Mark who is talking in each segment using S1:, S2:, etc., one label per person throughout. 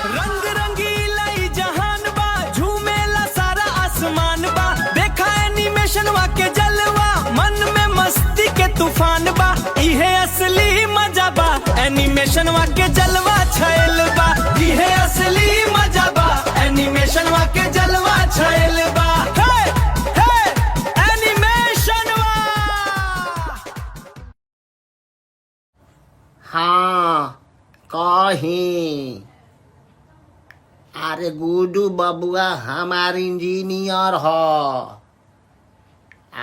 S1: रंग रंगीला जहान बा, झूमेला सारा आसमान बा, देखा एनिमेशन वा के जलवा, मन में मस्ती के तूफान बा, इहे असली मजा बा, एनिमेशन वा के जलवा छायल बा, इहे असली मजा बा, एनिमेशन वा के जलवा छायल बा। एनिमेशन वा।
S2: हाँ कहीं। अरे गुडू बबुआ हमार इंजीनियर ह।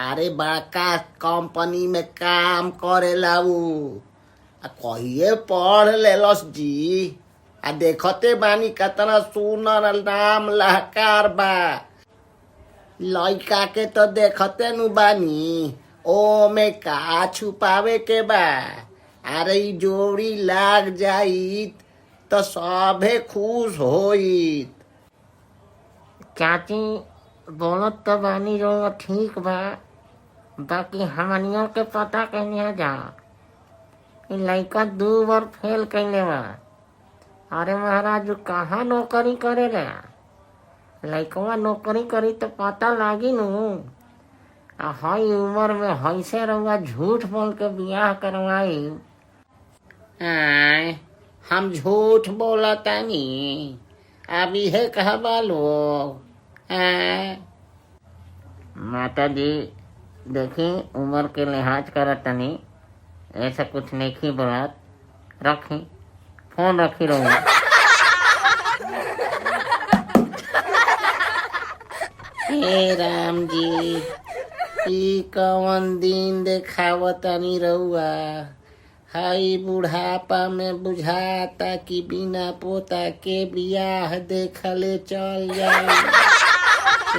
S2: अरे बड़का कंपनी में काम करेला उ। कहिए पढ़ लेलस जी। आ देखते बानी कितना सुनर नाम लहकार बा। लइका के तो देखते नु बानी। ओ में का छुपावे के बा। अरे ई जोड़ी लाग जाइत तो सभे खुश होइत।
S3: चाची बोलत तो बानी रो ठीक बा, बाकी हमनियों के पता कहने जा। ई लइका 2 बार फेल कैले बा। अरे महाराज कहाँ नौकरी करेला? लइकवा नौकरी करी तो पता लागी नु। हई उम्र में हईसे रहुआ झूठ बोल के बियाह करवाई।
S2: आय हम झूठ बोलतानी। अब इहे कहबा लोग।
S3: माता जी देखी उम्र के लिहाज करत तनी, ऐसा कुछ नहीं बोलत। रखी फोन रखी रहूँगा।
S2: हे राम जी, ई कौन दिन देखावतानी रउआ। हाई बुढ़ापा में बुझाता कि बिना पोता के बियाह देखले चल जाई।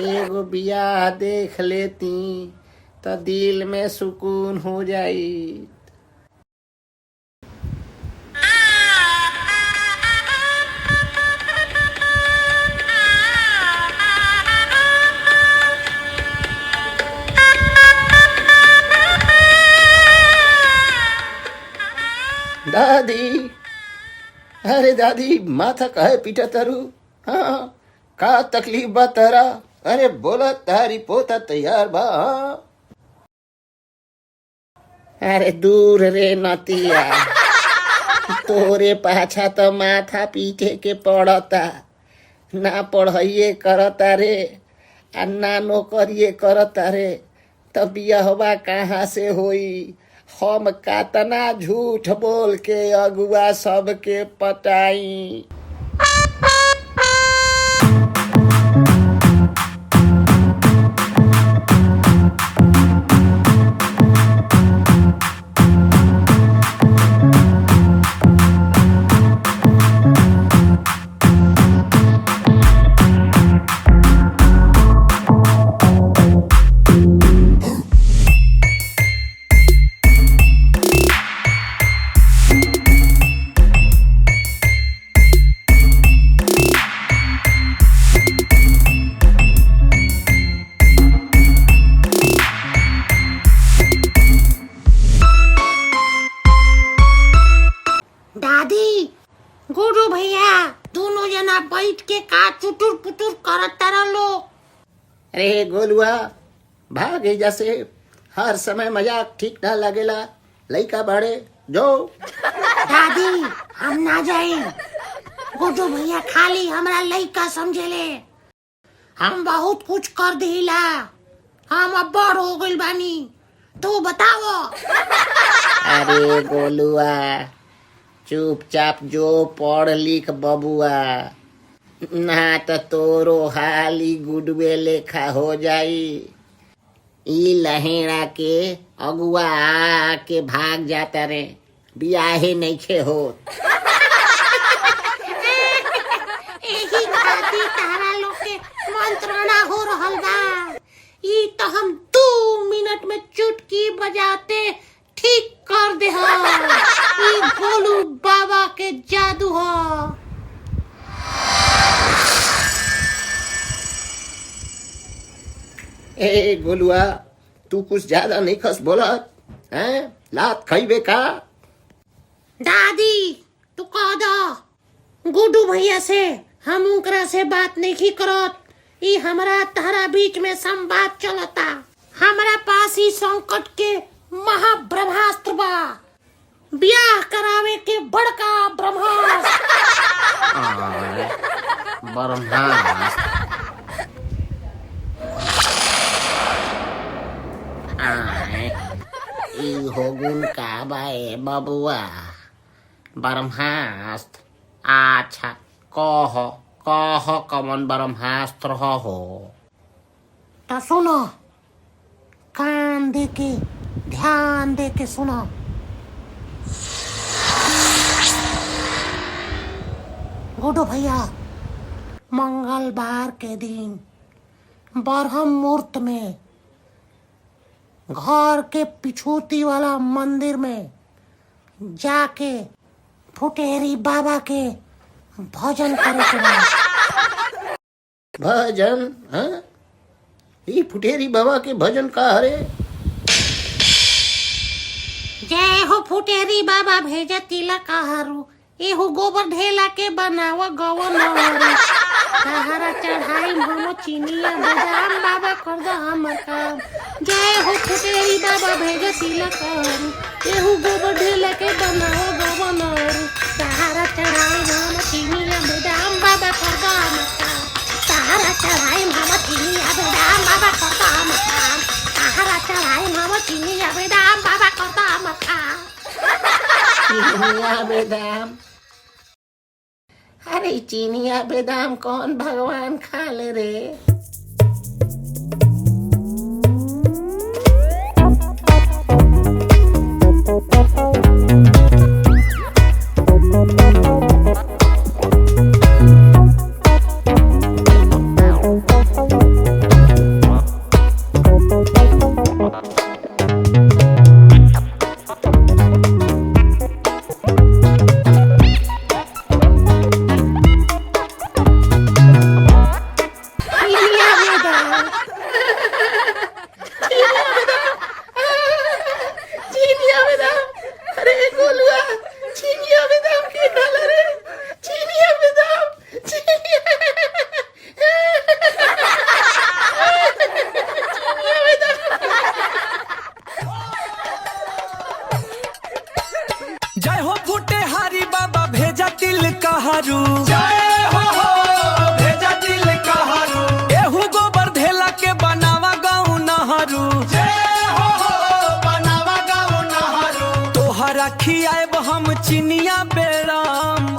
S2: एगो बियाह देख लेती तो दिल में सुकून हो जाई। दादी, अरे दादी माथा काहे पीटा तारू? हाँ का तकलीफ बा तारा? अरे बोला तारी पोता तैयार बा। अरे दूर रे नतिया, तोरे पाछा तो माथा पीटे के पड़ता। ना पढ़ाइए करता रे आ ना नौकरिए करता रे, तब बियाहवा कहाँ से होई? हम कातना झूठ बोल के अगुआ सबके पटाई।
S4: गुरु भैया दोनों जना बैठ के का चुटुर पुटुर करत तारा लो।
S2: अरे गोलुआ भागे जैसे हर समय मजाक ठीक ना लगेला। लइका बड़े जो।
S4: दादी हम ना जाए। गुरु भैया खाली हमरा लइका समझेले। हम बहुत कुछ कर दिला। हम अब बड़ हो गइल बानी। तू बताओ।
S2: अरे गोलुआ चुपचाप जो पढ़ लिख बबुआ, ना तो तोरो हाली गुडवे लेखा हो जाई। ई लहेड़ा के अगुआ के भाग जाता रे, बियाहे नइखे होत।
S4: एही खातिर तारा लोग के मंत्रणा हो रहल बा। ई तो हम 2 मिनट में चुटकी बजाते ठीक कर दे। ई गोलू बाबा के जादू ह।
S2: ए गोलुआ तू कुछ ज्यादा नहीं खस बोलत हैं? लात खइबे का?
S4: दादी तू कह दो गुड्डू भैया से हम उनकरा से बात नहीं करत। ई हमरा तारा बीच में संवाद चलता। हमरा पास ही संकट के महाब्रह्मास्त्र बा, ब्याह करावे के बड़का ब्रह्मास्त्र।
S3: ब्रह्मास्त्र ई होगुन का बाए बबुआ? ब्रह्मास्त्र अच्छा कह कमन ब्रह्मास्त्र हो?
S4: तो सुनो, कान दे के ध्यान दे के सुनो। गुड्डू भैया, मंगलवार के दिन ब्रह्म मुहूर्त में घर के पिछूती वाला मंदिर में जाके फुटेरी बाबा के भजन करे के बा।
S2: भजन? हाँ, ई फुटेरी बाबा के भजन का हरे?
S4: जय हो फुटेरी बाबा भेजा तिलक हरू, एहू गोबर ढेला के बनावा गवन हरू। सहारा चढ़ाई हम चीनिया बादाम, बाबा कर दो हमर काम। जय हो फुटेरी बाबा भेजा तिलक हरू, एहू गोबर ढेला के बनावा गवन हरू। सहारा चढ़ाई हम चीनिया बादाम, बाबा कर दो हमर काम। सहारा चढ़ाई हम चीनिया बादाम, बाबा कर दो हमर काम। सहारा चढ़ाई हम चीनिया बादाम, बाबा कर दो हमर काम।
S2: चीनिया बेदाम? अरे चीनिया बेदाम कौन भगवान खा ले रे?
S1: जय हो फूटे हारी बाबा भेजा दिल कहरू। जय हो भेजा दिल कहरू। एहू गोबर ढेला के बनावा गाँव नहरू। जय हो बनावा गाँव नहरू। तोहरा खियाब हम चिनिया बेराम।